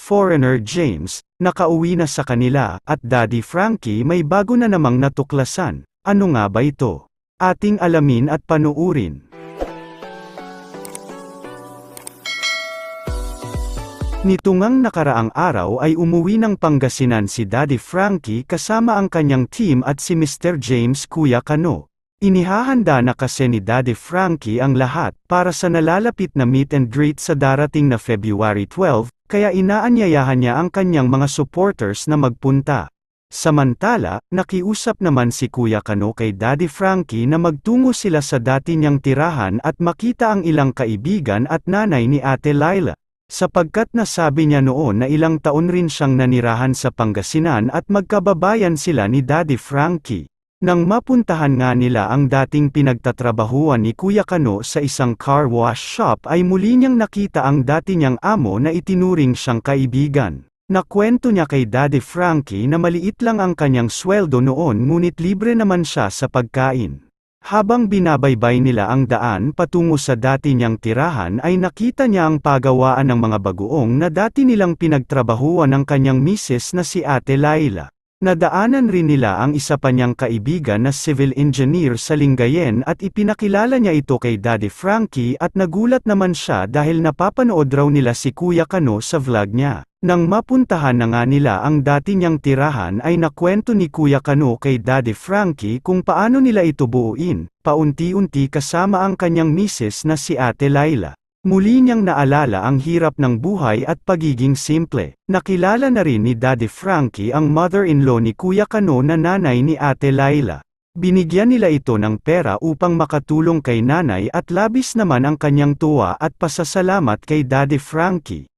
foreigner James, nakauwi na sa kanila, at Daddy Frankie may bago na namang natuklasan. Ano nga ba ito? Ating alamin at panuurin. Nito ngang nakaraang araw ay umuwi ng Pangasinan si Daddy Frankie kasama ang kanyang team at si Mr. James Kuya Kano. Inihahanda na kasi ni Daddy Frankie ang lahat para sa nalalapit na meet and greet sa darating na February 12, kaya inaanyayahan niya ang kanyang mga supporters na magpunta. Samantala, nakiusap naman si Kuya Kano kay Daddy Frankie na magtungo sila sa dati niyang tirahan at makita ang ilang kaibigan at nanay ni Ate Laila. Sapagkat nasabi niya noon na ilang taon rin siyang nanirahan sa Pangasinan at magkababayan sila ni Daddy Frankie. Nang mapuntahan nga nila ang dating pinagtatrabahuan ni Kuya Kano sa isang car wash shop ay muli niyang nakita ang dati niyang amo na itinuring siyang kaibigan. Nakwento niya kay Daddy Frankie na maliit lang ang kanyang sweldo noon ngunit libre naman siya sa pagkain. Habang binabaybay nila ang daan patungo sa dati niyang tirahan ay nakita niya ang pagawaan ng mga bagoong na dati nilang pinagtrabahuan ng kanyang misis na si Ate Laila. Nadaanan rin nila ang isa pa niyang kaibigan na civil engineer sa Lingayen at ipinakilala niya ito kay Daddy Frankie at nagulat naman siya dahil napapanood raw nila si Kuya Kano sa vlog niya. Nang mapuntahan na nga nila ang dati niyang tirahan ay nakwento ni Kuya Kano kay Daddy Frankie kung paano nila ito buuin, paunti-unti kasama ang kanyang misis na si Ate Laila. Muli niyang naalala ang hirap ng buhay at pagiging simple. Nakilala na rin ni Daddy Frankie ang mother-in-law ni Kuya Kano na nanay ni Ate Laila. Binigyan nila ito ng pera upang makatulong kay nanay at labis naman ang kanyang tuwa at pasasalamat kay Daddy Frankie.